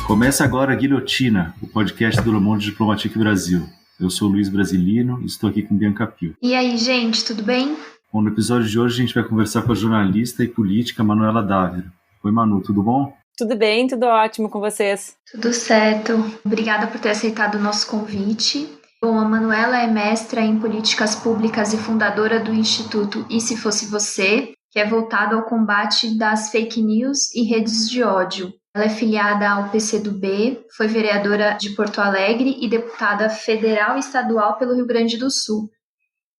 Começa agora a Guilhotina, o podcast do Le Monde Diplomatique Brasil. Eu sou Luiz Brasilino e estou aqui com Bianca Pio. E aí, gente, tudo bem? Bom, no episódio de hoje a gente vai conversar com a jornalista e política Manuela Dávila. Oi, Manu, tudo bom? Tudo bem, tudo ótimo com vocês. Tudo certo. Obrigada por ter aceitado o nosso convite. Bom, a Manuela é mestra em políticas públicas e fundadora do Instituto E Se Fosse Você, que é voltado ao combate das fake news e redes de ódio. Ela é filiada ao PCdoB, foi vereadora de Porto Alegre e deputada federal e estadual pelo Rio Grande do Sul.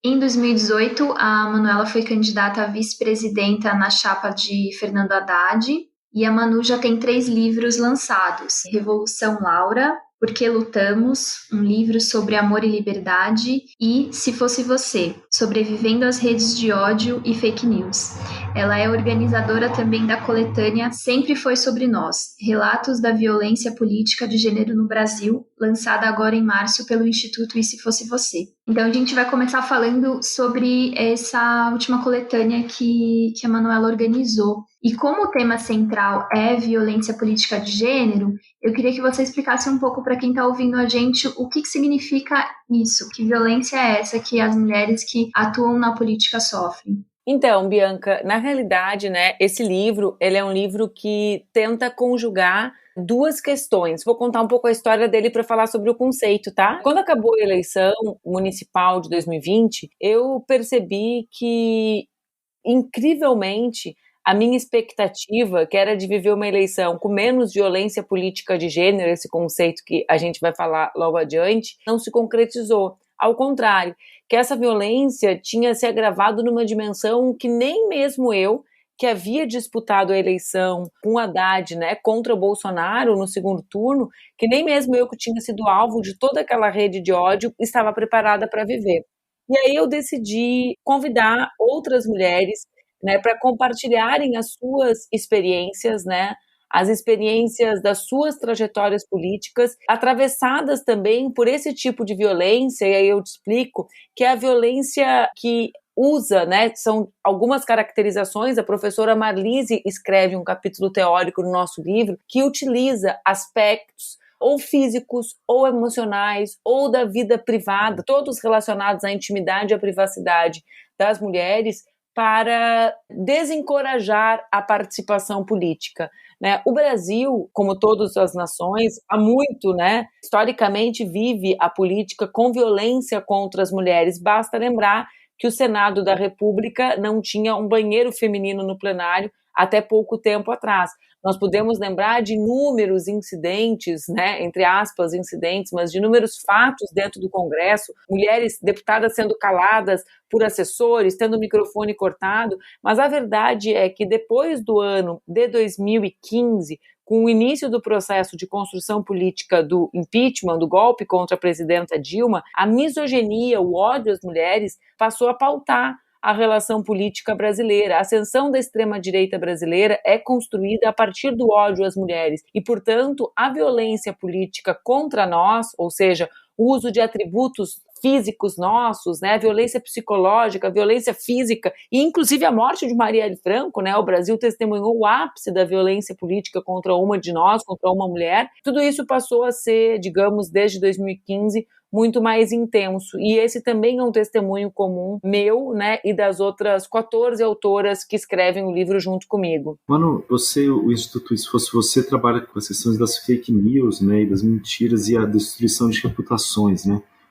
Em 2018, a Manuela foi candidata a vice-presidenta na chapa de Fernando Haddad, e a Manu já tem 3 livros lançados: Revolução Laura, Por que Lutamos, um livro sobre amor e liberdade, e Se Fosse Você, sobrevivendo às redes de ódio e fake news. Ela é organizadora também da coletânea Sempre Foi Sobre Nós, Relatos da Violência Política de Gênero no Brasil, lançada agora em março pelo Instituto E Se Fosse Você. Então a gente vai começar falando sobre essa última coletânea que a Manuela organizou. E como o tema central é violência política de gênero, eu queria que você explicasse um pouco para quem está ouvindo a gente o que significa isso, que violência é essa que as mulheres que atuam na política sofrem. Então, Bianca, na realidade, esse livro, ele é um livro que tenta conjugar 2 questões. Vou contar um pouco a história dele para falar sobre o conceito, tá? Quando acabou a eleição municipal de 2020, eu percebi que, incrivelmente, a minha expectativa, que era de viver uma eleição com menos violência política de gênero, esse conceito que a gente vai falar logo adiante, não se concretizou. Ao contrário, que essa violência tinha se agravado numa dimensão que nem mesmo eu, que havia disputado a eleição com Haddad, contra o Bolsonaro no segundo turno, que nem mesmo eu, que tinha sido alvo de toda aquela rede de ódio, estava preparada para viver. E aí eu decidi convidar outras mulheres para compartilharem as suas experiências, as experiências das suas trajetórias políticas, atravessadas também por esse tipo de violência, e aí eu te explico, que é a violência que usa, são algumas caracterizações, a professora Marlise escreve um capítulo teórico no nosso livro, que utiliza aspectos ou físicos, ou emocionais, ou da vida privada, todos relacionados à intimidade e à privacidade das mulheres, para desencorajar a participação política. O Brasil, como todas as nações, há muito, historicamente vive a política com violência contra as mulheres. Basta lembrar que o Senado da República não tinha um banheiro feminino no plenário até pouco tempo atrás. Nós podemos lembrar de inúmeros incidentes, entre aspas, incidentes, mas de inúmeros fatos dentro do Congresso, mulheres deputadas sendo caladas por assessores, tendo o microfone cortado, mas a verdade é que depois do ano de 2015, com o início do processo de construção política do impeachment, do golpe contra a presidenta Dilma, a misoginia, o ódio às mulheres passou a pautar a relação política brasileira. A ascensão da extrema-direita brasileira é construída a partir do ódio às mulheres e, portanto, a violência política contra nós, ou seja, o uso de atributos físicos nossos, a violência psicológica, a violência física e inclusive a morte de Marielle Franco, o Brasil testemunhou o ápice da violência política contra uma de nós, contra uma mulher. Tudo isso passou a ser, digamos, desde 2015, muito mais intenso. E esse também é um testemunho comum meu, e das outras 14 autoras que escrevem o livro junto comigo. Manu, o Instituto Se Fosse Você trabalha com as questões das fake news, e das mentiras e a destruição de reputações,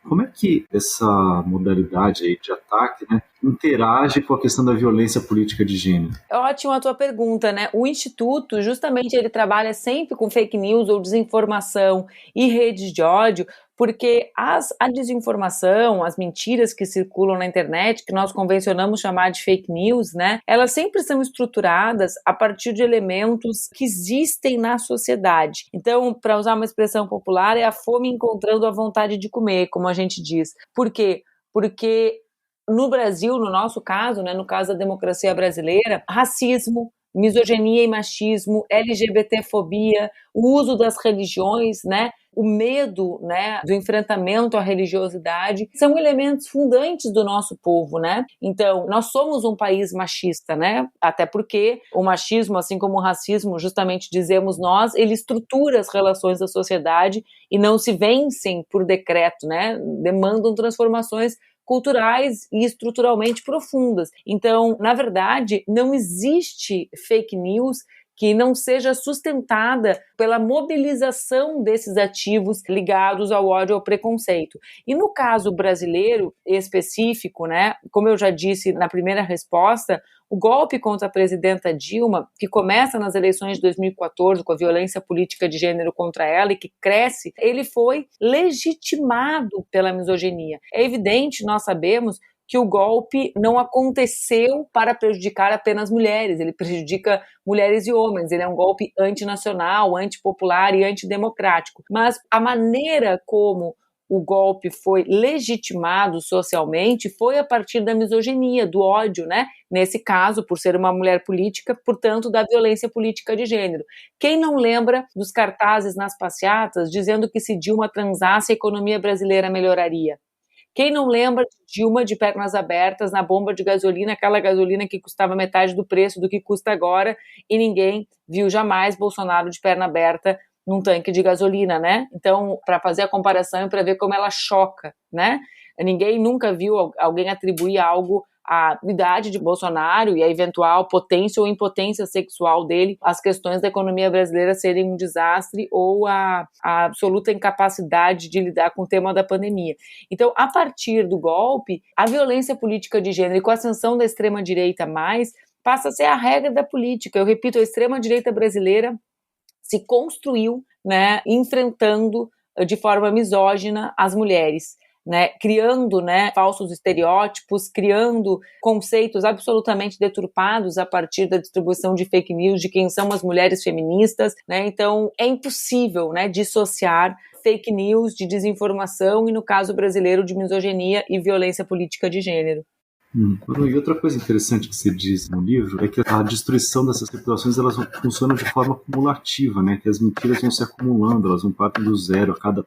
Como é que essa modalidade aí de ataque, interage com a questão da violência política de gênero? É ótima a tua pergunta, O Instituto, justamente, ele trabalha sempre com fake news ou desinformação e redes de ódio, porque a desinformação, as mentiras que circulam na internet, que nós convencionamos chamar de fake news, elas sempre são estruturadas a partir de elementos que existem na sociedade. Então, para usar uma expressão popular, é a fome encontrando a vontade de comer, como a gente diz. Por quê? Porque no Brasil, no nosso caso, no caso da democracia brasileira, racismo, misoginia e machismo, LGBTfobia, o uso das religiões, né? O medo, né, do enfrentamento à religiosidade, são elementos fundantes do nosso povo, né? Então, nós somos um país machista, né? Até porque o machismo, assim como o racismo, justamente dizemos nós, ele estrutura as relações da sociedade e não se vencem por decreto, né? Demandam transformações culturais e estruturalmente profundas. Então, na verdade, não existe fake news que não seja sustentada pela mobilização desses ativos ligados ao ódio e ao preconceito. E no caso brasileiro específico, né, como eu já disse na primeira resposta, o golpe contra a presidenta Dilma, que começa nas eleições de 2014 com a violência política de gênero contra ela e que cresce, ele foi legitimado pela misoginia. É evidente, nós sabemos, que o golpe não aconteceu para prejudicar apenas mulheres, ele prejudica mulheres e homens, ele é um golpe antinacional, antipopular e antidemocrático. Mas a maneira como o golpe foi legitimado socialmente foi a partir da misoginia, do ódio, né? Nesse caso, por ser uma mulher política, portanto, da violência política de gênero. Quem não lembra dos cartazes nas passeatas dizendo que se Dilma transasse, a economia brasileira melhoraria? Quem não lembra de Dilma de pernas abertas na bomba de gasolina, aquela gasolina que custava metade do preço do que custa agora, e ninguém viu jamais Bolsonaro de perna aberta num tanque de gasolina, né? Então, para fazer a comparação e para ver como ela choca, né? Ninguém nunca viu alguém atribuir algo à idade de Bolsonaro e a eventual potência ou impotência sexual dele, as questões da economia brasileira serem um desastre ou a absoluta incapacidade de lidar com o tema da pandemia. Então, a partir do golpe, a violência política de gênero e com a ascensão da extrema-direita passa a ser a regra da política. Eu repito, a extrema-direita brasileira se construiu, né, enfrentando de forma misógina as mulheres, né, criando, né, falsos estereótipos, criando conceitos absolutamente deturpados a partir da distribuição de fake news de quem são as mulheres feministas, né? Então é impossível, né, dissociar fake news de desinformação e, no caso brasileiro, de misoginia e violência política de gênero. E outra coisa interessante que você diz no livro é que a destruição dessas reputações, elas funcionam de forma acumulativa, né? Que as mentiras vão se acumulando, elas vão partir do zero a cada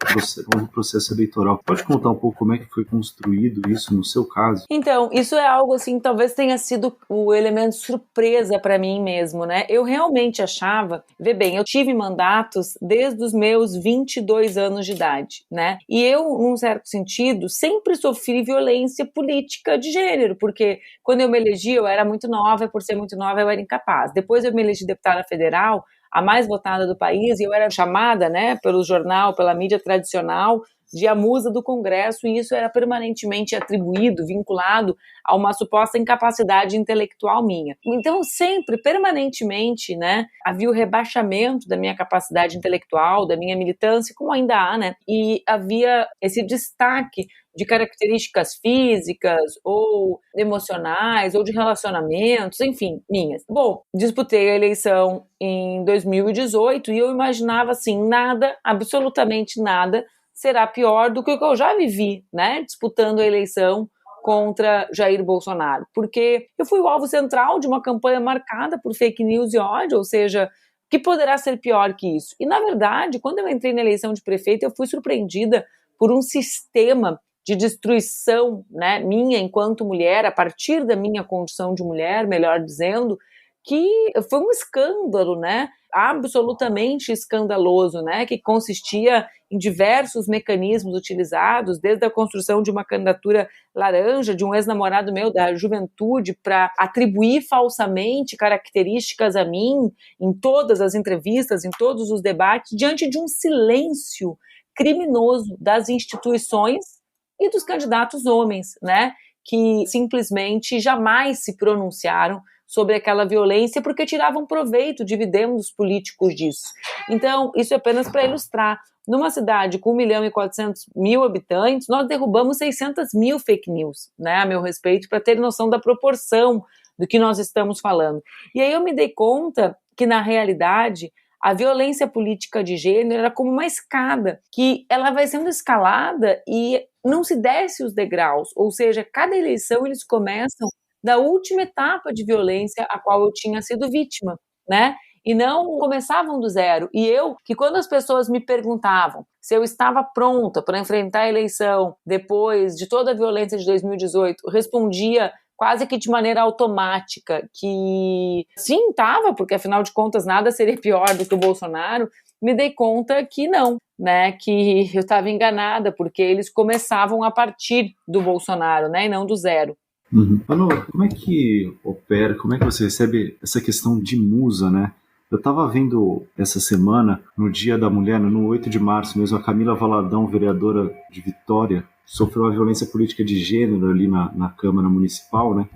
novo processo eleitoral. Pode contar um pouco como é que foi construído isso no seu caso? Então, isso é algo assim, talvez tenha sido o elemento surpresa para mim mesmo, né? Eu realmente achava, vê bem, eu tive mandatos desde os meus 22 anos de idade, né? E eu, num certo sentido, sempre sofri violência política de gênero, porque quando eu me elegi, eu era muito nova, e por ser muito nova, eu era incapaz. Depois eu me elegi deputada federal, a mais votada do país, e eu era chamada, né, pelo jornal, pela mídia tradicional, de a musa do Congresso, e isso era permanentemente atribuído, vinculado a uma suposta incapacidade intelectual minha. Então, sempre, permanentemente, né, havia o rebaixamento da minha capacidade intelectual, da minha militância, como ainda há, né, e havia esse destaque de características físicas ou emocionais ou de relacionamentos, enfim, minhas. Bom, disputei a eleição em 2018 e eu imaginava assim, nada, absolutamente nada, será pior do que o que eu já vivi, né, disputando a eleição contra Jair Bolsonaro, porque eu fui o alvo central de uma campanha marcada por fake news e ódio, ou seja, que poderá ser pior que isso? E, na verdade, quando eu entrei na eleição de prefeito, eu fui surpreendida por um sistema de destruição, né, minha enquanto mulher, a partir da minha condição de mulher, melhor dizendo, que foi um escândalo, né, absolutamente escandaloso, né, que consistia em diversos mecanismos utilizados, desde a construção de uma candidatura laranja, de um ex-namorado meu da juventude, para atribuir falsamente características a mim, em todas as entrevistas, em todos os debates, diante de um silêncio criminoso das instituições e dos candidatos homens, né, que simplesmente jamais se pronunciaram sobre aquela violência porque tiravam proveito, dividendos políticos disso. Então, isso é apenas para ilustrar. Numa cidade com 1.400.000 habitantes, nós derrubamos 600.000 fake news, né, a meu respeito, para ter noção da proporção do que nós estamos falando. E aí eu me dei conta que, na realidade, a violência política de gênero era como uma escada, que ela vai sendo escalada e não se desce os degraus, ou seja, cada eleição eles começam da última etapa de violência a qual eu tinha sido vítima, né? E não começavam do zero. E eu, que quando as pessoas me perguntavam se eu estava pronta para enfrentar a eleição depois de toda a violência de 2018, respondia quase que de maneira automática que sim, estava, porque afinal de contas nada seria pior do que o Bolsonaro, me dei conta que não, né, que eu estava enganada, porque eles começavam a partir do Bolsonaro, né, e não do zero. Manu, como é que opera, como é que você recebe essa questão de musa, né? Eu estava vendo essa semana, no Dia da Mulher, no 8 de março mesmo, a Camila Valadão, vereadora de Vitória, sofreu uma violência política de gênero ali na Câmara Municipal, né?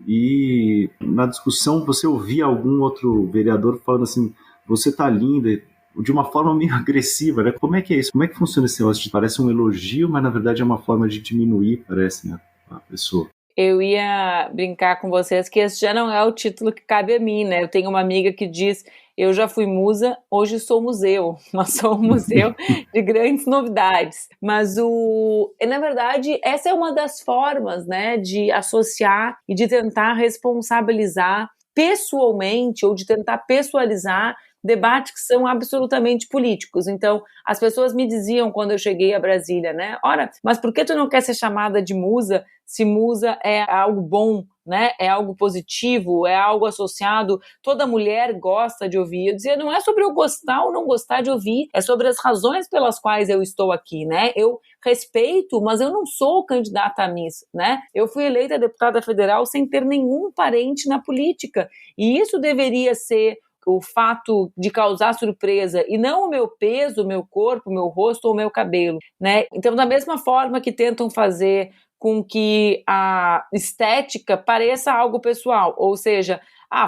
E na discussão você ouvia algum outro vereador falando assim, você tá linda, de uma forma meio agressiva, né? Como é que é isso? Como é que funciona esse negócio? Parece um elogio, mas na verdade é uma forma de diminuir, parece, né, a pessoa. Eu ia brincar com vocês que esse já não é o título que cabe a mim, né? Eu tenho uma amiga que diz, eu já fui musa, hoje sou museu. Nós somos um museu de grandes novidades. Mas, na verdade, essa é uma das formas, né, de associar e de tentar responsabilizar pessoalmente ou de tentar pessoalizar debates que são absolutamente políticos. Então, as pessoas me diziam quando eu cheguei a Brasília, né? Ora, mas por que tu não quer ser chamada de musa se musa é algo bom, né? É algo positivo, é algo associado, toda mulher gosta de ouvir. Eu dizia, não é sobre eu gostar ou não gostar de ouvir, é sobre as razões pelas quais eu estou aqui, né? Eu respeito, mas eu não sou candidata a Miss, né? Eu fui eleita deputada federal sem ter nenhum parente na política, e isso deveria ser o fato de causar surpresa e não o meu peso, o meu corpo, o meu rosto ou o meu cabelo, né? Então, da mesma forma que tentam fazer com que a estética pareça algo pessoal, ou seja,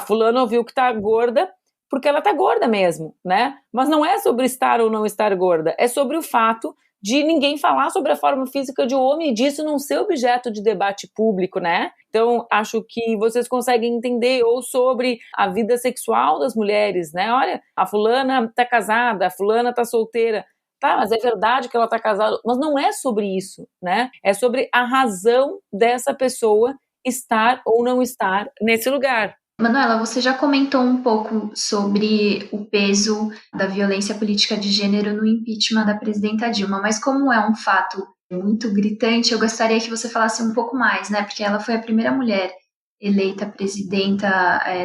fulano viu que tá gorda porque ela tá gorda mesmo, né? Mas não é sobre estar ou não estar gorda, é sobre o fato de ninguém falar sobre a forma física de um homem e disso não ser objeto de debate público, né? Então, acho que vocês conseguem entender, ou sobre a vida sexual das mulheres, né? Olha, a fulana tá casada, a fulana tá solteira. Tá, mas é verdade que ela tá casada, mas não é sobre isso, né? É sobre a razão dessa pessoa estar ou não estar nesse lugar. Manuela, você já comentou um pouco sobre o peso da violência política de gênero no impeachment da presidenta Dilma, mas como é um fato muito gritante, eu gostaria que você falasse um pouco mais, né? Porque ela foi a primeira mulher eleita presidenta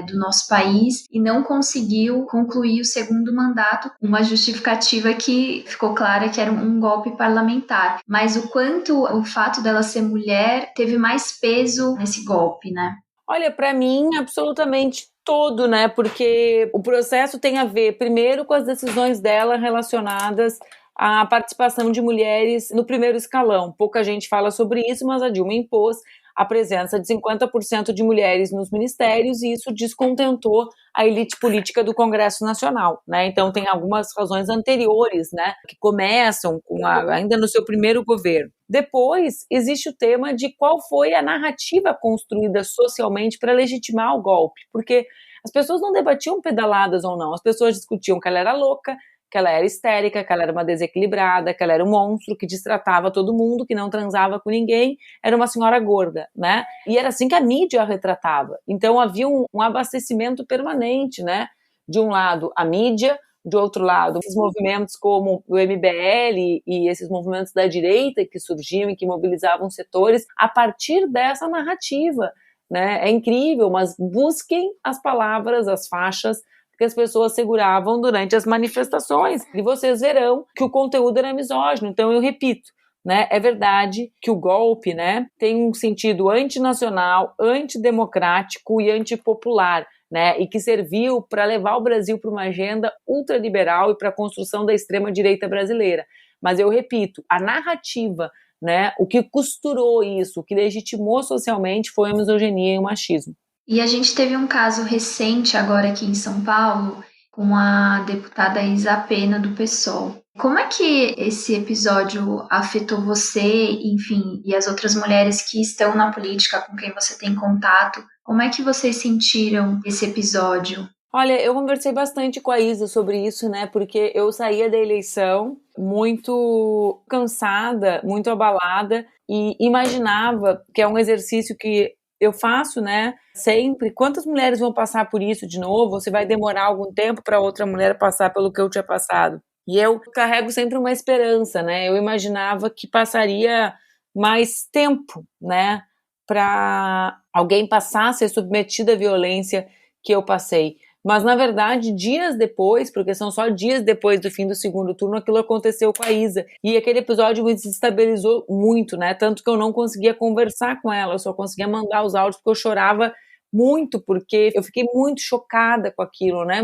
do nosso país e não conseguiu concluir o segundo mandato, uma justificativa que ficou clara que era um golpe parlamentar. Mas o quanto o fato dela ser mulher teve mais peso nesse golpe, né? Olha, para mim, absolutamente todo, né? Porque o processo tem a ver, primeiro, com as decisões dela relacionadas à participação de mulheres no primeiro escalão. Pouca gente fala sobre isso, mas a Dilma impôs a presença de 50% de mulheres nos ministérios e isso descontentou a elite política do Congresso Nacional, né? Então tem algumas razões anteriores, né, que começam ainda no seu primeiro governo. Depois existe o tema de qual foi a narrativa construída socialmente para legitimar o golpe, porque as pessoas não debatiam pedaladas ou não, as pessoas discutiam que ela era louca, que ela era histérica, que ela era uma desequilibrada, que ela era um monstro, que destratava todo mundo, que não transava com ninguém, era uma senhora gorda, né? E era assim que a mídia a retratava. Então havia um abastecimento permanente, né? De um lado, a mídia, de outro lado, esses movimentos como o MBL e esses movimentos da direita que surgiam e que mobilizavam setores a partir dessa narrativa, né? É incrível, mas busquem as palavras, as faixas que as pessoas seguravam durante as manifestações, e vocês verão que o conteúdo era misógino. Então eu repito, né, é verdade que o golpe, né, tem um sentido antinacional, antidemocrático e antipopular, né, e que serviu para levar o Brasil para uma agenda ultraliberal e para a construção da extrema-direita brasileira. Mas eu repito, a narrativa, né, o que costurou isso, o que legitimou socialmente foi a misoginia e o machismo. E a gente teve um caso recente agora aqui em São Paulo com a deputada Isa Pena do PSOL. Como é que esse episódio afetou você, enfim, e as outras mulheres que estão na política, com quem você tem contato? Como é que vocês sentiram esse episódio? Olha, eu conversei bastante com a Isa sobre isso, né, porque eu saía da eleição muito cansada, muito abalada e imaginava que é um exercício que eu faço, né, sempre, quantas mulheres vão passar por isso de novo? Ou se vai demorar algum tempo para outra mulher passar pelo que eu tinha passado? E eu carrego sempre uma esperança, né? Eu imaginava que passaria mais tempo, né, para alguém passar a ser submetido à violência que eu passei. Mas, na verdade, dias depois, porque são só dias depois do fim do segundo turno, aquilo aconteceu com a Isa. E aquele episódio me desestabilizou muito, né? Tanto que eu não conseguia conversar com ela, eu só conseguia mandar os áudios porque eu chorava muito, porque eu fiquei muito chocada com aquilo, né?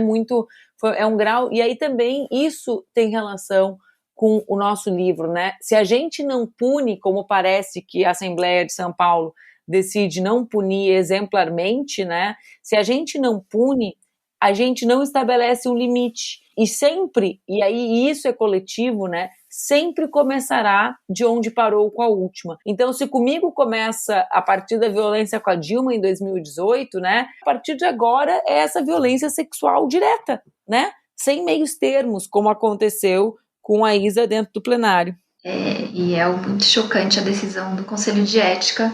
É um grau. E aí também isso tem relação com o nosso livro, né? Se a gente não pune, como parece que a Assembleia de São Paulo decide não punir exemplarmente, né? Se a gente não pune, a gente não estabelece um limite. E sempre, e aí isso é coletivo, né? Sempre começará de onde parou com a última. Então, se comigo começa a partir da violência com a Dilma em 2018, né? A partir de agora é essa violência sexual direta, né? Sem meios termos, como aconteceu com a Isa dentro do plenário. E é muito chocante a decisão do Conselho de Ética.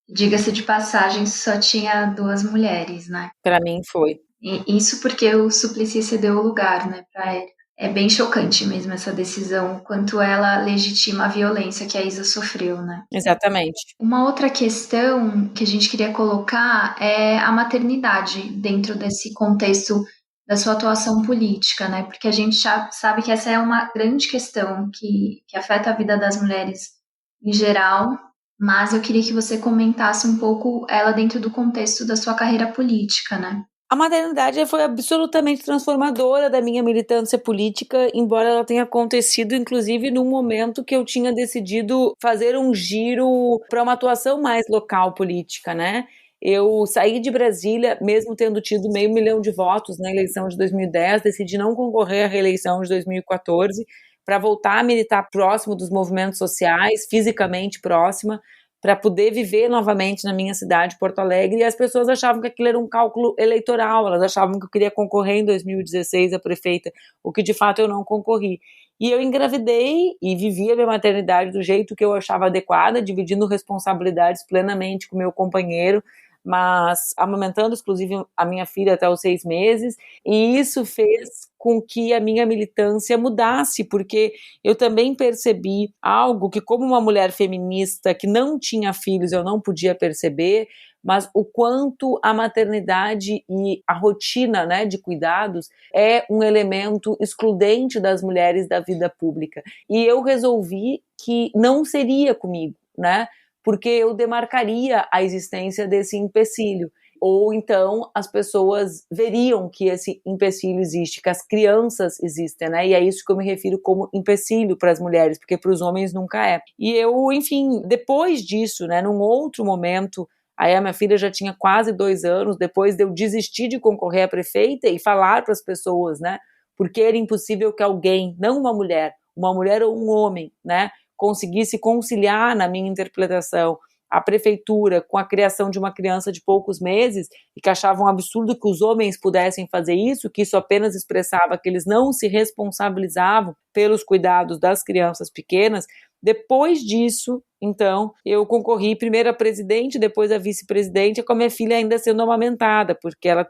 Diga-se de passagem, só tinha 2 mulheres, né? Para mim foi. E isso porque o Suplicy cedeu o lugar, né, para ele. É bem chocante mesmo essa decisão, quanto ela legitima a violência que a Isa sofreu, né? Exatamente. Uma outra questão que a gente queria colocar é a maternidade dentro desse contexto da sua atuação política, né? Porque a gente já sabe que essa é uma grande questão que afeta a vida das mulheres em geral, mas eu queria que você comentasse um pouco ela dentro do contexto da sua carreira política, né? A maternidade foi absolutamente transformadora da minha militância política, embora ela tenha acontecido, inclusive, num momento que eu tinha decidido fazer um giro para uma atuação mais local política, né? Eu saí de Brasília, mesmo tendo tido 500 mil de votos na eleição de 2010, decidi não concorrer à reeleição de 2014, para voltar a militar próximo dos movimentos sociais, fisicamente próxima, para poder viver novamente na minha cidade, Porto Alegre, e as pessoas achavam que aquilo era um cálculo eleitoral, elas achavam que eu queria concorrer em 2016 a prefeita, o que de fato eu não concorri. E eu engravidei e vivi a minha maternidade do jeito que eu achava adequada, dividindo responsabilidades plenamente com meu companheiro, mas amamentando exclusive a minha filha até os 6 meses, e isso fez com que a minha militância mudasse, porque eu também percebi algo que, como uma mulher feminista que não tinha filhos, eu não podia perceber, mas o quanto a maternidade e a rotina, né, de cuidados é um elemento excludente das mulheres da vida pública. E eu resolvi que não seria comigo, né? Porque eu demarcaria a existência desse empecilho. Ou então as pessoas veriam que esse empecilho existe, que as crianças existem, né? E é isso que eu me refiro como empecilho para as mulheres, porque para os homens nunca é. E eu, enfim, depois disso, né, num outro momento, aí a minha filha já tinha quase 2 anos, depois de eu desistir de concorrer a prefeita e falar para as pessoas, né? Porque era impossível que alguém, não uma mulher ou um homem, né, conseguisse conciliar na minha interpretação a prefeitura com a criação de uma criança de poucos meses e que achavam um absurdo que os homens pudessem fazer isso, que isso apenas expressava que eles não se responsabilizavam pelos cuidados das crianças pequenas. Depois disso, então, eu concorri primeiro a presidente, depois a vice-presidente, com a minha filha ainda sendo amamentada, porque ela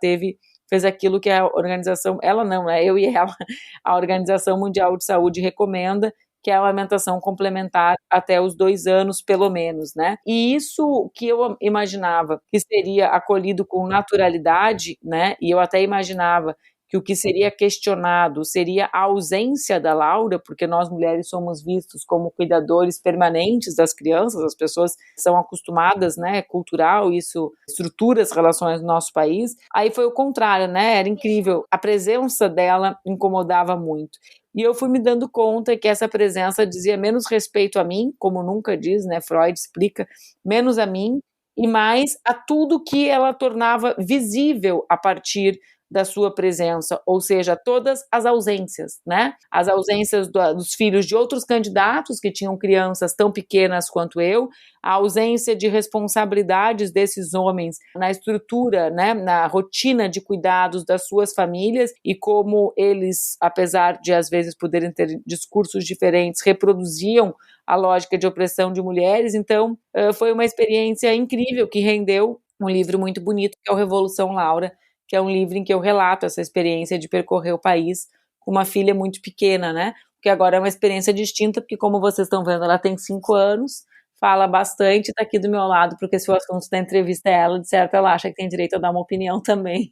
fez aquilo que a organização, ela não, né, eu e ela, a Organização Mundial de Saúde recomenda, que é a amamentação complementar até os 2 anos, pelo menos, né? E isso que eu imaginava que seria acolhido com naturalidade, né? E eu até imaginava que o que seria questionado seria a ausência da Laura, porque nós mulheres somos vistos como cuidadores permanentes das crianças, as pessoas são acostumadas, né, cultural, isso estrutura as relações no nosso país. Aí foi o contrário, né, era incrível, a presença dela incomodava muito. E eu fui me dando conta que essa presença dizia menos respeito a mim, como nunca diz, né, Freud explica, menos a mim, e mais a tudo que ela tornava visível a partir da sua presença, ou seja, todas as ausências, né? As ausências dos filhos de outros candidatos que tinham crianças tão pequenas quanto eu, a ausência de responsabilidades desses homens na estrutura, né, na rotina de cuidados das suas famílias e como eles, apesar de às vezes poderem ter discursos diferentes, reproduziam a lógica de opressão de mulheres. Então, foi uma experiência incrível que rendeu um livro muito bonito, que é o Revolução Laura, que é um livro em que eu relato essa experiência de percorrer o país com uma filha muito pequena, né? Porque agora é uma experiência distinta, porque como vocês estão vendo, ela tem 5 anos, fala bastante, está aqui do meu lado, porque se o assunto da entrevista é ela, de certo ela acha que tem direito a dar uma opinião também.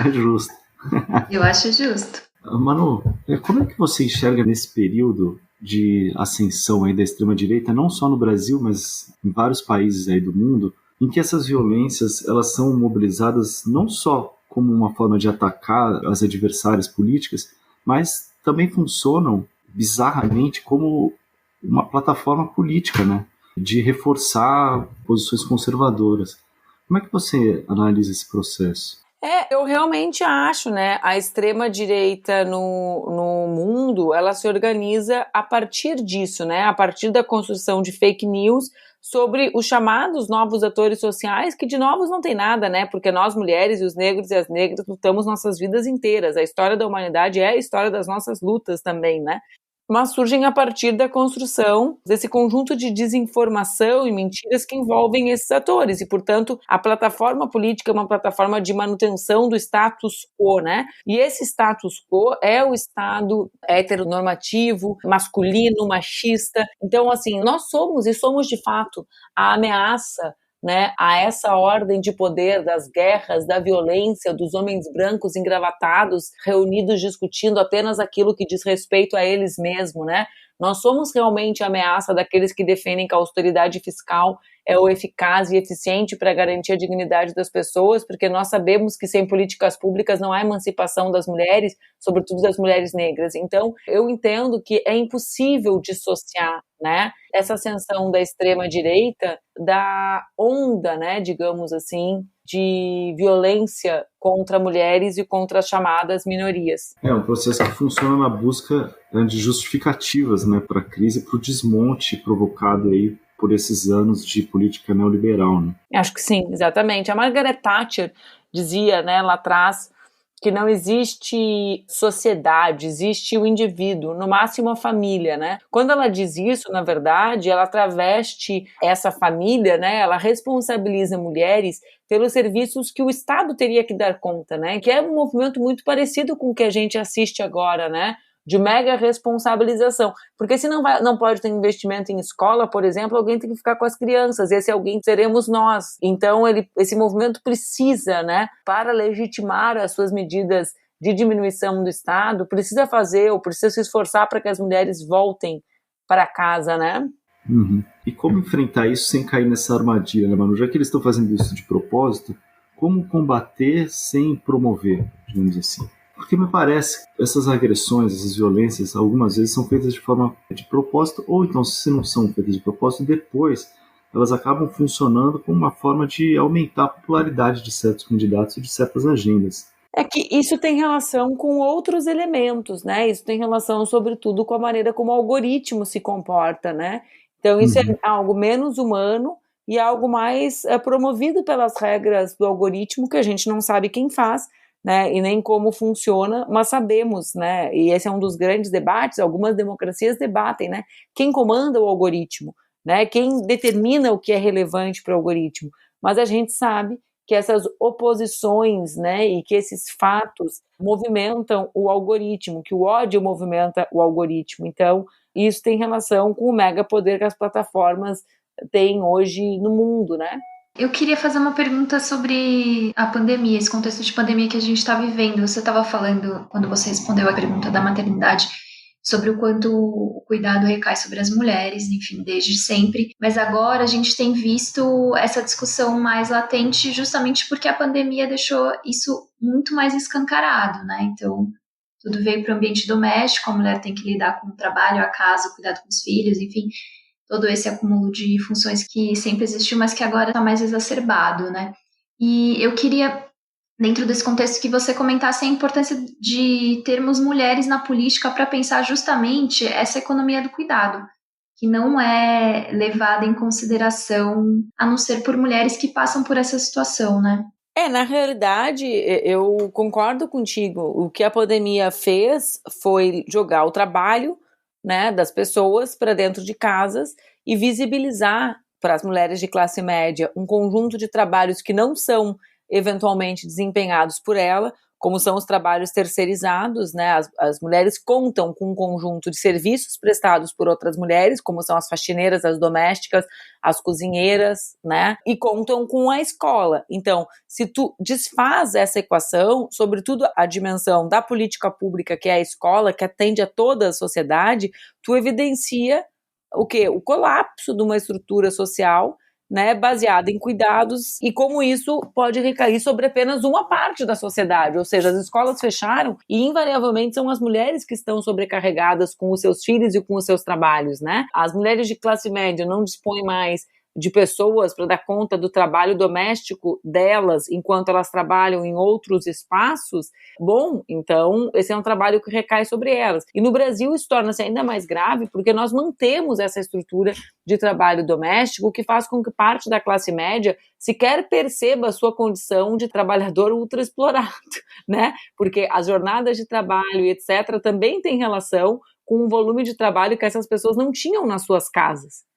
É justo. Eu acho justo. Manu, como é que você enxerga nesse período de ascensão aí da extrema-direita, não só no Brasil, mas em vários países aí do mundo, em que essas violências elas são mobilizadas não só como uma forma de atacar as adversárias políticas, mas também funcionam bizarramente como uma plataforma política, né, de reforçar posições conservadoras. Como é que você analisa esse processo? Eu realmente acho, né, a extrema-direita no mundo, ela se organiza a partir disso, né, a partir da construção de fake news sobre os chamados novos atores sociais, que de novos não tem nada, né, porque nós mulheres e os negros e as negras lutamos nossas vidas inteiras, a história da humanidade é a história das nossas lutas também, né, mas surgem a partir da construção desse conjunto de desinformação e mentiras que envolvem esses atores, e, portanto, a plataforma política é uma plataforma de manutenção do status quo, né? E esse status quo é o Estado heteronormativo, masculino, machista. Então, assim, nós somos, e somos de fato, a ameaça, né, a essa ordem de poder das guerras, da violência, dos homens brancos engravatados, reunidos discutindo apenas aquilo que diz respeito a eles mesmos, né? Nós somos realmente a ameaça daqueles que defendem que a austeridade fiscal é o eficaz e eficiente para garantir a dignidade das pessoas, porque nós sabemos que sem políticas públicas não há emancipação das mulheres, sobretudo das mulheres negras. Então, eu entendo que é impossível dissociar, né, essa ascensão da extrema-direita da onda, né, digamos assim, de violência contra mulheres e contra as chamadas minorias. É um processo que funciona na busca de justificativas, né, para a crise, para o desmonte provocado aí por esses anos de política neoliberal, né? Acho que sim, exatamente. A Margaret Thatcher dizia, né, lá atrás, que não existe sociedade, existe o indivíduo, no máximo a família, né? Quando ela diz isso, na verdade, ela traveste essa família, né? Ela responsabiliza mulheres pelos serviços que o Estado teria que dar conta, né? Que é um movimento muito parecido com o que a gente assiste agora, né? De mega responsabilização, porque se não pode ter investimento em escola, por exemplo, alguém tem que ficar com as crianças, esse alguém seremos nós. Então esse movimento precisa, né, para legitimar as suas medidas de diminuição do Estado, precisa fazer ou precisa se esforçar para que as mulheres voltem para casa, né? Uhum. E como enfrentar isso sem cair nessa armadilha, né, Manu? Já que eles estão fazendo isso de propósito, como combater sem promover, digamos assim? Porque me parece que essas agressões, essas violências, algumas vezes são feitas de forma de propósito, ou então, se não são feitas de propósito, depois elas acabam funcionando como uma forma de aumentar a popularidade de certos candidatos e de certas agendas. É que isso tem relação com outros elementos, né? Isso tem relação, sobretudo, com a maneira como o algoritmo se comporta, né? Então, isso é algo menos humano e algo mais promovido pelas regras do algoritmo, que a gente não sabe quem faz, né, e nem como funciona, mas sabemos, né, e esse é um dos grandes debates, algumas democracias debatem, né, quem comanda o algoritmo, né, quem determina o que é relevante para o algoritmo, mas a gente sabe que essas oposições, né, e que esses fatos movimentam o algoritmo, que o ódio movimenta o algoritmo, então isso tem relação com o mega poder que as plataformas têm hoje no mundo, né. Eu queria fazer uma pergunta sobre a pandemia, esse contexto de pandemia que a gente está vivendo. Você estava falando, quando você respondeu a pergunta da maternidade, sobre o quanto o cuidado recai sobre as mulheres, enfim, desde sempre. Mas agora a gente tem visto essa discussão mais latente justamente porque a pandemia deixou isso muito mais escancarado, né? Então, tudo veio para o ambiente doméstico, a mulher tem que lidar com o trabalho, a casa, o cuidado com os filhos, enfim, todo esse acúmulo de funções que sempre existiu, mas que agora está mais exacerbado, né? E eu queria, dentro desse contexto, que você comentasse a importância de termos mulheres na política para pensar justamente essa economia do cuidado, que não é levada em consideração, a não ser por mulheres que passam por essa situação, né? Na realidade, eu concordo contigo. O que a pandemia fez foi jogar o trabalho, né, das pessoas para dentro de casas e visibilizar para as mulheres de classe média um conjunto de trabalhos que não são eventualmente desempenhados por ela, como são os trabalhos terceirizados, né? As mulheres contam com um conjunto de serviços prestados por outras mulheres, como são as faxineiras, as domésticas, as cozinheiras, né? E contam com a escola. Então, se tu desfaz essa equação, sobretudo a dimensão da política pública, que é a escola, que atende a toda a sociedade, tu evidencia o quê? O colapso de uma estrutura social, né, baseada em cuidados, e como isso pode recair sobre apenas uma parte da sociedade, ou seja, as escolas fecharam e invariavelmente são as mulheres que estão sobrecarregadas com os seus filhos e com os seus trabalhos, né? As mulheres de classe média não dispõem mais de pessoas para dar conta do trabalho doméstico delas enquanto elas trabalham em outros espaços. Bom, então esse é um trabalho que recai sobre elas. E no Brasil isso torna-se ainda mais grave porque nós mantemos essa estrutura de trabalho doméstico que faz com que parte da classe média sequer perceba a sua condição de trabalhador ultraexplorado, né? Porque as jornadas de trabalho e etc. também têm relação com o volume de trabalho que essas pessoas não tinham nas suas casas.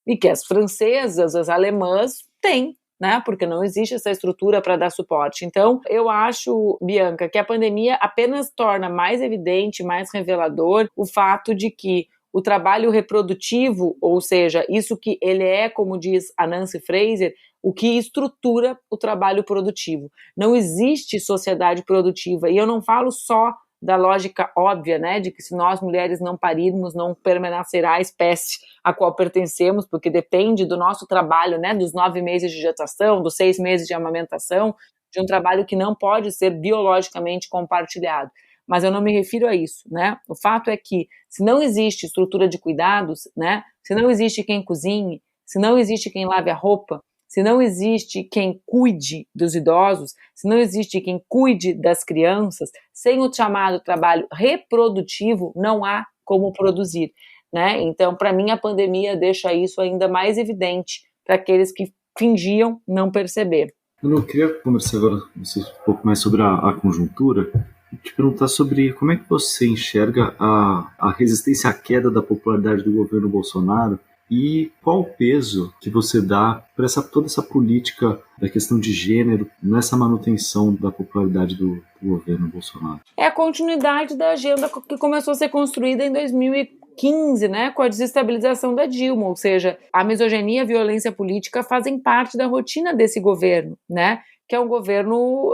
E que as francesas, as alemãs têm, né? Porque não existe essa estrutura para dar suporte. Então, eu acho, Bianca, que a pandemia apenas torna mais evidente, mais revelador o fato de que o trabalho reprodutivo, ou seja, isso que ele é, como diz a Nancy Fraser, o que estrutura o trabalho produtivo. Não existe sociedade produtiva, e eu não falo só da lógica óbvia, né, de que se nós mulheres não parirmos, não permanecerá a espécie a qual pertencemos, porque depende do nosso trabalho, né, dos 9 meses de gestação, dos 6 meses de amamentação, de um trabalho que não pode ser biologicamente compartilhado. Mas eu não me refiro a isso, né? O fato é que se não existe estrutura de cuidados, né, se não existe quem cozinhe, se não existe quem lave a roupa, se não existe quem cuide dos idosos, se não existe quem cuide das crianças, sem o chamado trabalho reprodutivo, não há como produzir, né? Então, para mim, a pandemia deixa isso ainda mais evidente para aqueles que fingiam não perceber. Eu queria conversar agora com vocês um pouco mais sobre a conjuntura, e te perguntar sobre como é que você enxerga a resistência à queda da popularidade do governo Bolsonaro. E qual o peso que você dá para toda essa política da questão de gênero nessa manutenção da popularidade do governo Bolsonaro? É a continuidade da agenda que começou a ser construída em 2015, né, com a desestabilização da Dilma, ou seja, a misoginia e a violência política fazem parte da rotina desse governo, né, que é um governo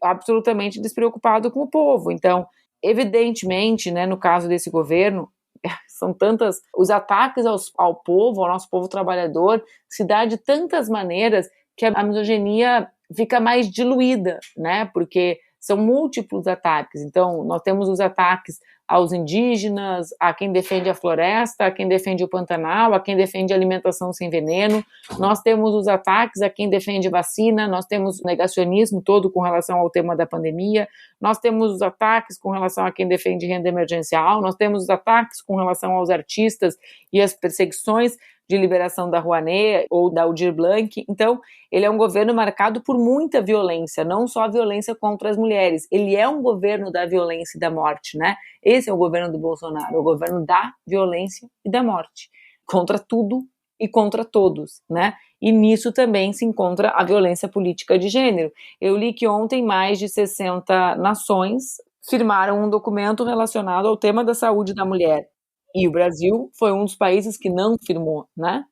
absolutamente despreocupado com o povo. Então, evidentemente, né, no caso desse governo, são tantas, os ataques ao povo, ao nosso povo trabalhador, se dá de tantas maneiras que a misoginia fica mais diluída, né? Porque são múltiplos ataques. Então, nós temos os ataques aos indígenas, a quem defende a floresta, a quem defende o Pantanal, a quem defende a alimentação sem veneno. Nós temos os ataques a quem defende vacina, nós temos o negacionismo todo com relação ao tema da pandemia, nós temos os ataques com relação a quem defende renda emergencial, nós temos os ataques com relação aos artistas e as perseguições de liberação da Rouanet ou da Aldir Blanc. Então, ele é um governo marcado por muita violência, não só a violência contra as mulheres. Ele é um governo da violência e da morte, né? Esse é o governo do Bolsonaro, é o governo da violência e da morte, contra tudo e contra todos, né? E nisso também se encontra a violência política de gênero. Eu li que ontem mais de 60 nações firmaram um documento relacionado ao tema da saúde da mulher. E o Brasil foi um dos países que não firmou, né?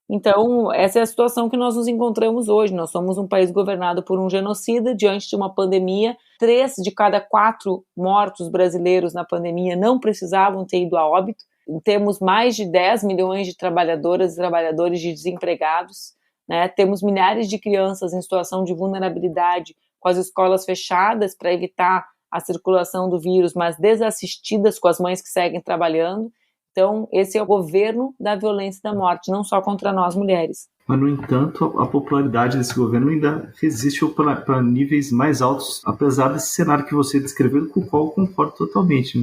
Então, essa é a situação que nós nos encontramos hoje. Nós somos um país governado por um genocida diante de uma pandemia. 3 de cada 4 mortos brasileiros na pandemia não precisavam ter ido a óbito. Temos mais de 10 milhões de trabalhadoras e trabalhadores desempregados, né? Temos milhares de crianças em situação de vulnerabilidade, com as escolas fechadas para evitar a circulação do vírus, mas desassistidas com as mães que seguem trabalhando. Então, esse é o governo da violência e da morte, não só contra nós mulheres. Mas, no entanto, a popularidade desse governo ainda resiste para níveis mais altos, apesar desse cenário que você descreveu, com o qual eu concordo totalmente.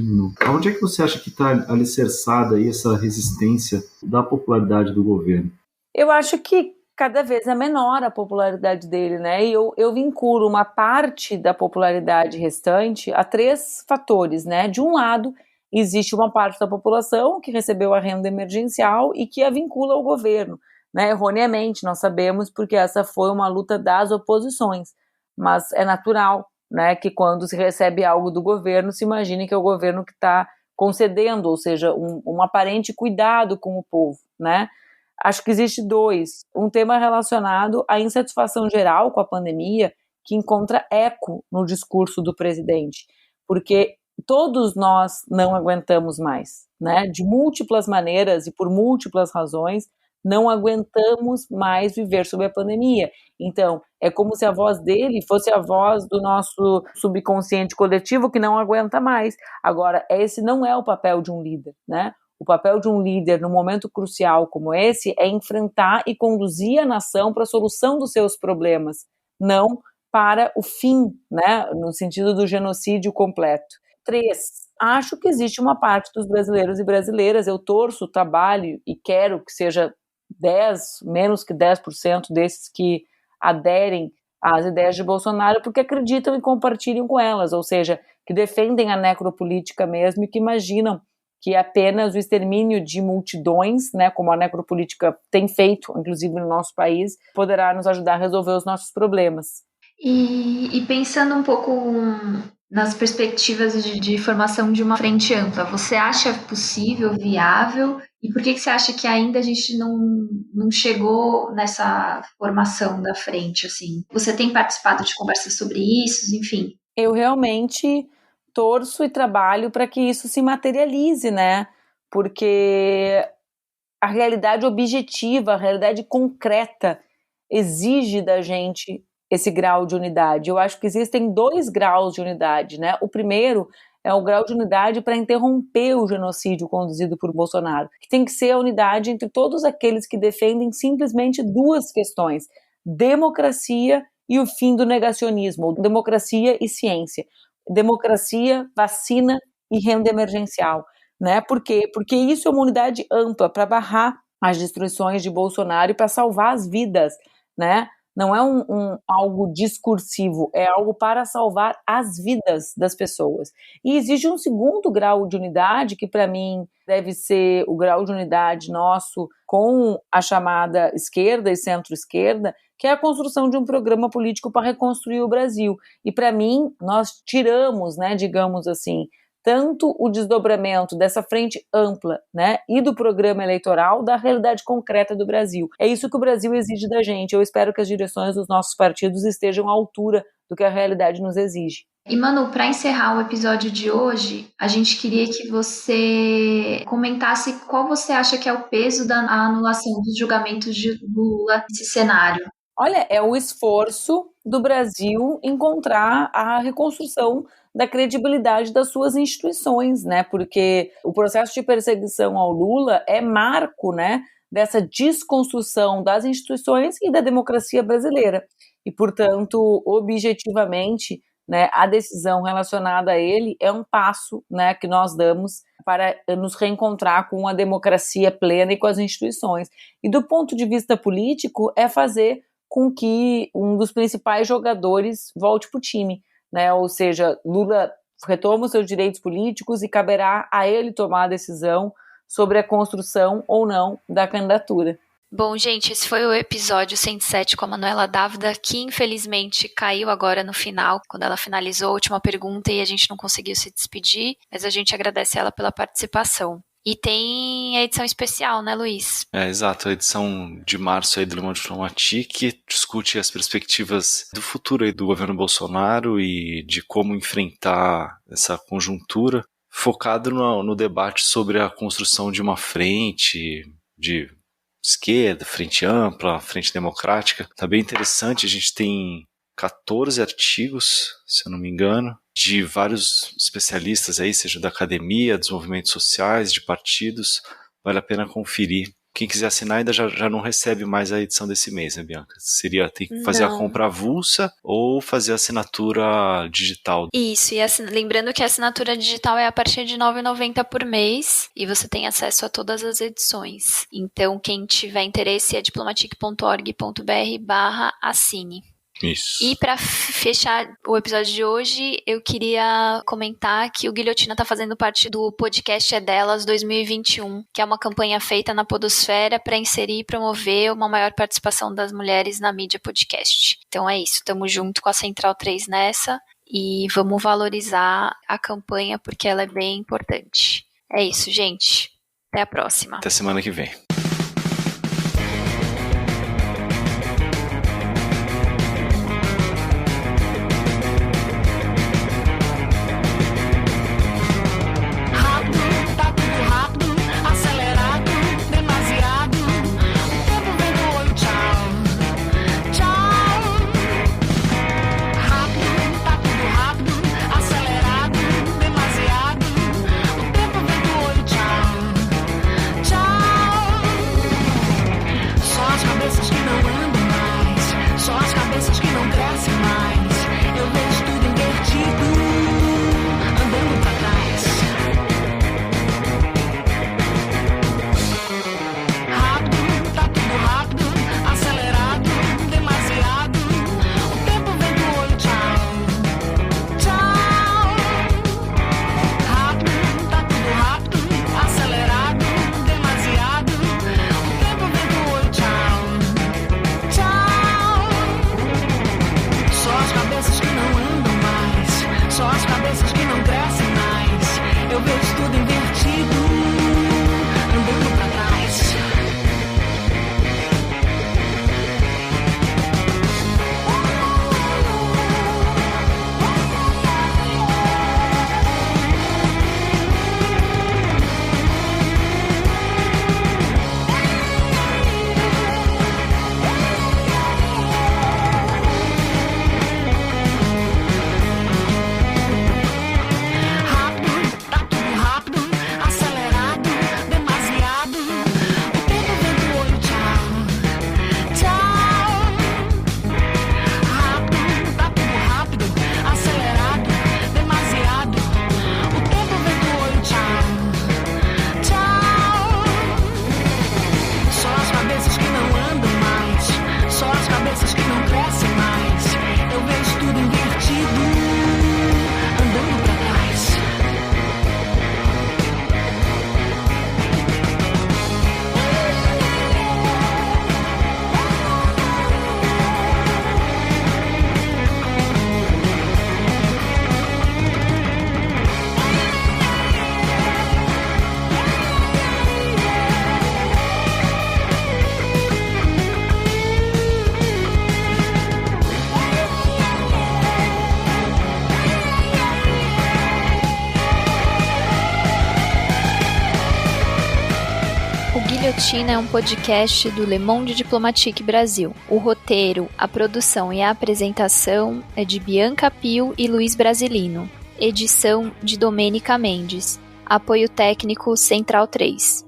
Onde é que você acha que está alicerçada aí essa resistência da popularidade do governo? Eu acho que cada vez é menor a popularidade dele, né? E eu vinculo uma parte da popularidade restante a 3 fatores, né? De um lado, existe uma parte da população que recebeu a renda emergencial e que a vincula ao governo, né? Erroneamente, nós sabemos, porque essa foi uma luta das oposições, mas é natural, né, que quando se recebe algo do governo, se imagine que é o governo que está concedendo, ou seja, um aparente cuidado com o povo, né? Acho que existe um tema relacionado à insatisfação geral com a pandemia, que encontra eco no discurso do presidente, porque todos nós não aguentamos mais, né? De múltiplas maneiras e por múltiplas razões, não aguentamos mais viver sob a pandemia. Então, é como se a voz dele fosse a voz do nosso subconsciente coletivo que não aguenta mais. Agora, esse não é o papel de um líder, né? O papel de um líder num momento crucial como esse é enfrentar e conduzir a nação para a solução dos seus problemas, não para o fim, né? No sentido do genocídio completo. 3, acho que existe uma parte dos brasileiros e brasileiras, eu torço, trabalho e quero que seja menos que 10% desses que aderem às ideias de Bolsonaro, porque acreditam e compartilham com elas, ou seja, que defendem a necropolítica mesmo e que imaginam que apenas o extermínio de multidões, né, como a necropolítica tem feito, inclusive no nosso país, poderá nos ajudar a resolver os nossos problemas. E pensando um pouco nas perspectivas de formação de uma frente ampla, você acha possível, viável? E por que você acha que ainda a gente não chegou nessa formação da frente, assim? Você tem participado de conversas sobre isso, enfim? Eu realmente torço e trabalho para que isso se materialize, né? Porque a realidade objetiva, a realidade concreta exige da gente esse grau de unidade. Eu acho que existem 2 graus de unidade, né? O primeiro é o grau de unidade para interromper o genocídio conduzido por Bolsonaro, que tem que ser a unidade entre todos aqueles que defendem simplesmente 2 questões: democracia e o fim do negacionismo, democracia e ciência, democracia, vacina e renda emergencial, né? Por quê? Porque isso é uma unidade ampla para barrar as destruições de Bolsonaro e para salvar as vidas, né? Não é algo discursivo, é algo para salvar as vidas das pessoas. E existe um segundo grau de unidade, que para mim deve ser o grau de unidade nosso com a chamada esquerda e centro-esquerda, que é a construção de um programa político para reconstruir o Brasil. E para mim, nós tiramos, né, digamos assim, tanto o desdobramento dessa frente ampla, né, e do programa eleitoral da realidade concreta do Brasil. É isso que o Brasil exige da gente. Eu espero que as direções dos nossos partidos estejam à altura do que a realidade nos exige. E Manu, para encerrar o episódio de hoje, a gente queria que você comentasse qual você acha que é o peso da anulação dos julgamentos de Lula nesse cenário. Olha, é o esforço do Brasil encontrar a reconstrução da credibilidade das suas instituições, né? Porque o processo de perseguição ao Lula é marco, né, dessa desconstrução das instituições e da democracia brasileira. E, portanto, objetivamente, né, a decisão relacionada a ele é um passo, né, que nós damos para nos reencontrar com a democracia plena e com as instituições. E do ponto de vista político, é fazer com que um dos principais jogadores volte para o time, né? Ou seja, Lula retoma os seus direitos políticos e caberá a ele tomar a decisão sobre a construção ou não da candidatura. Bom, gente, esse foi o episódio 107 com a Manuela Dávila, que infelizmente caiu agora no final, quando ela finalizou a última pergunta e a gente não conseguiu se despedir, mas a gente agradece ela pela participação. E tem a edição especial, né, Luiz? Exato, a edição de março aí do Le Monde Diplomatique, que discute as perspectivas do futuro aí do governo Bolsonaro e de como enfrentar essa conjuntura, focado no debate sobre a construção de uma frente de esquerda, frente ampla, frente democrática. Tá bem interessante, a gente tem 14 artigos, se eu não me engano, de vários especialistas aí, seja da academia, dos movimentos sociais, de partidos. Vale a pena conferir. Quem quiser assinar ainda já não recebe mais a edição desse mês, né, Bianca? Tem que fazer a compra avulsa ou fazer a assinatura digital. Isso, e lembrando que a assinatura digital é a partir de R$ 9,90 por mês e você tem acesso a todas as edições. Então, quem tiver interesse é diplomatique.org.br/assine. Isso. E para fechar o episódio de hoje, eu queria comentar que o Guilhotina está fazendo parte do podcast É Delas 2021, que é uma campanha feita na podosfera para inserir e promover uma maior participação das mulheres na mídia podcast. Então é isso, estamos junto com a Central 3 nessa e vamos valorizar a campanha porque ela é bem importante. É isso, gente. Até a próxima. Até semana que vem. Guilhotina é um podcast do Le Monde Diplomatique Brasil. O roteiro, a produção e a apresentação é de Bianca Pio e Luiz Brasilino. Edição de Domênica Mendes. Apoio técnico Central 3.